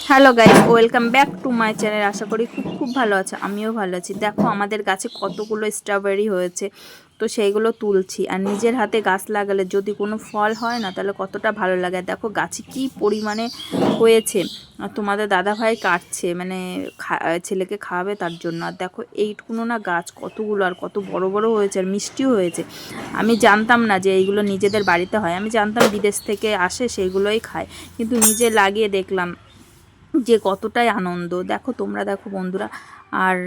Hello guys, welcome back to my channel. আশা করি খুব খুব ভালো আছে, আমিও ভালো আছি। দেখো আমাদের গাছে কতগুলো স্ট্রবেরি হয়েছে, তো সেইগুলো তুলছি। আর নিজের হাতে গাছ লাগালে যদি কোনো ফল হয় না, তাহলে কতটা ভালো লাগে। দেখো গাছে কি পরিমাণে হয়েছে। আর তোমাদের দাদাভাই কাটছে, মানে ছেলেকে খাওয়াবে তার জন্য। আর দেখো এইটুকুনো না গাছ কতগুলো, আর কত বড় বড় হয়েছে, আর মিষ্টিও হয়েছে। আমি জানতাম না যে এইগুলো নিজেদের বাড়িতে হয়, আমি জানতাম বিদেশ থেকে আসে সেইগুলোই খায়, কিন্তু নিজে লাগিয়ে দেখলাম যে কতটাই আনন্দ। দেখো তোমরা দেখো বন্ধুরা। আর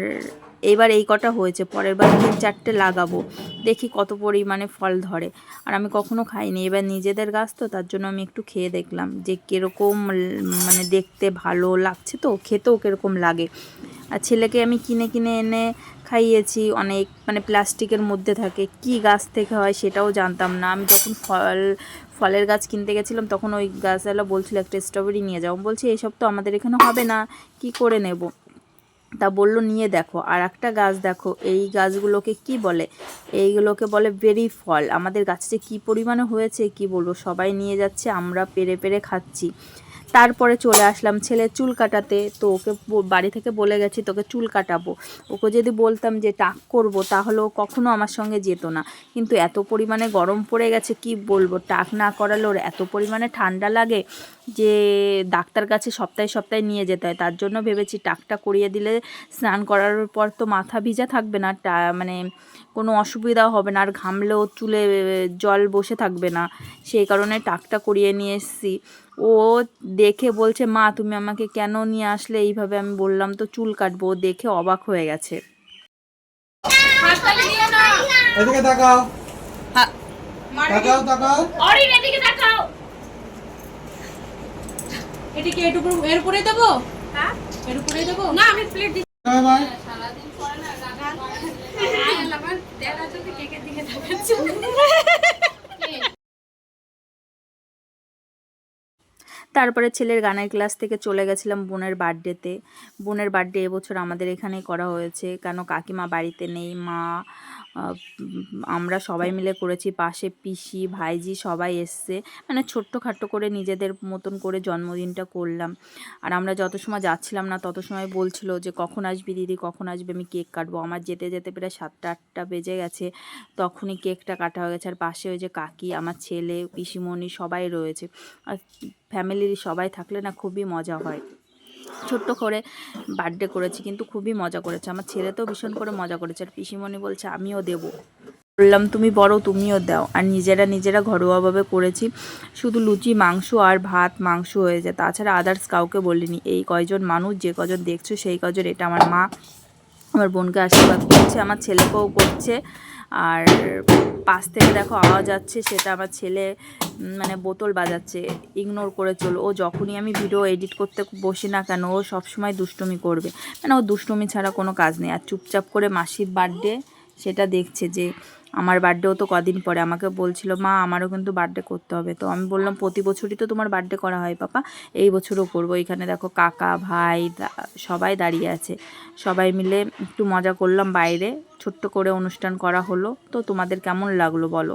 এবার এই কটা হয়েছে, পরের বার 3-4টে লাগাবো, দেখি কত পরিমাণে ফল ধরে। আর আমি কখনো খাইনি, এবার নিজেদের গাছ তো, তার জন্য আমি একটু খেয়ে দেখলাম যে কীরকম, মানে দেখতে ভালো লাগছে তো, খেতেও কীরকম লাগে। আর ছেলেকে আমি কিনে কিনে এনে খাইয়েছি অনেক, মানে প্লাস্টিকের মধ্যে থাকে, কি গাছ থেকে হয় সেটাও জানতাম না। আমি যখন ফলের গাছ কিনতে গেছিলাম, তখন ওই গাছওয়ালা বলছিল একটা স্ট্রবেরি নিয়ে যাও। বলছি এইসব তো আমাদের এখানে হবে না, কি করে নেব? তা বললো নিয়ে দেখো। আর একটা গাছ দেখো, এই গাছগুলোকে কি বলে? এইগুলোকে বলে বেরি ফল। আমাদের গাছে যে কী পরিমাণে হয়েছে কি বলবো, সবাই নিয়ে যাচ্ছে, আমরা পেরে পেরে খাচ্ছি। তারপরে চলে আসলাম ছেলের চুল কাটাতে। তো ওকে বাড়ি থেকে বলে গেছি তোকে চুল কাটাবো। ওকে যদি বলতাম যে টাক করব, তাহলে ও কখনো আমার সঙ্গে যেত না। কিন্তু এত পরিমাণে গরম পড়ে গেছে, কি বলবো, টাক না করালে ওর এত পরিমাণে ঠান্ডা লাগে যে ডাক্তার কাছে সপ্তাহে সপ্তাহে নিয়ে যেতে হয়। তার জন্য ভেবেছি টাকটা করিয়ে দিলে স্নান করার পর তো মাথা ভিজা থাকবে না, মানে কোনো অসুবিধাও হবে না, আর ঘামলেও চুলে জল বসে থাকবে না। সেই কারণে টাকটা করিয়ে নিয়ে এসেছি। ও দেখে বলছে, মা তুমি আমাকে কেন নিয়ে আসলে এইভাবে? আমি বললাম তো চুল কাটবো। ও দেখে অবাক হয়ে গেছে। এদিকে তাকাও, তাকাও তাকাও। অরিন এদিকে তাকাও। এটিকে এর উপরে দেবো? হ্যাঁ, এর উপরে দেবো না, আমি প্লেট দিই। Bye bye. সারাদিন পরে না গান আয় আমার দেখা যদি কেকের দিকে তাকাচ্ছে। তারপরে ছেলের গানের ক্লাস থেকে চলে গেছিলাম বোনের বার্থডেতে। বোনের বার্থডে এবছর আমাদের এখানেই করা হয়েছে, কেন কাকিমা বাড়িতে নেই, মা আমরা সবাই মিলে করেছি। পাশে পিসি ভাইজি সবাই এসছে, মানে ছোট্টখাট্টো করে নিজেদের মতন করে জন্মদিনটা করলাম। আর আমরা যত সময় যাচ্ছিলাম না, তত সময় বলছিল যে কখন আসবি দিদি, কখন আসবে, আমি কেক কাটবো। আমার যেতে যেতে প্রায় 7টা-8টা বেজে গেছে, তখনই কেকটা কাটা হয়ে গেছে। আর পাশে ওই যে কাকি, আমার ছেলে, পিসিমণি সবাই রয়েছে। আর ফ্যামিলির সবাই থাকলে না খুবই মজা হয়। ছোট্ট করে বার্থডে করেছি, কিন্তু খুবই মজা করেছে। আমার ছেলে তো ভীষণ করে মজা করেছে। আর পিসিমণি বলছে আমিও দেবো। বললাম তুমি বড়, তুমিও দাও। আর নিজেরা ঘরোয়াভাবে করেছি, শুধু লুচি, মাংস আর ভাত মাংস হয়েছে, তাছাড়া আদার্স কাউকে বলিনি। এই কয়জন মানুষ, যে কজন দেখছো সেই কজন। এটা আমার মা আমার বোনকে আশীর্বাদ করছে, আমার ছেলেকেও করছে। আর পাশ থেকে দেখো আওয়াজ যাচ্ছে, সেটা আমার ছেলে মানে বোতল বাজাচ্ছে, ইগনোর করে চলো। ও যখনই আমি ভিডিও এডিট করতে বসি না কেন, ও সবসময় দুষ্টুমি করবে, মানে ও দুষ্টুমি ছাড়া কোনো কাজ নেই। আর চুপচাপ করে মাসির বার্থডে সেটা দেখছে, যে আমার বার্থডেও তো কদিন পরে। আমাকে বলছিল মা আমারও কিন্তু বার্থডে করতে হবে। তো আমি বললাম প্রতি বছরই তো তোমার বার্থডে করা হয় পাপা, এই বছরও করবো। এখানে দেখো কাকা ভাই সবাই দাঁড়িয়ে আছে, সবাই মিলে একটু মজা করলাম। বাইরে ছোট্ট করে অনুষ্ঠান করা হলো। তো তোমাদের কেমন লাগলো বলো?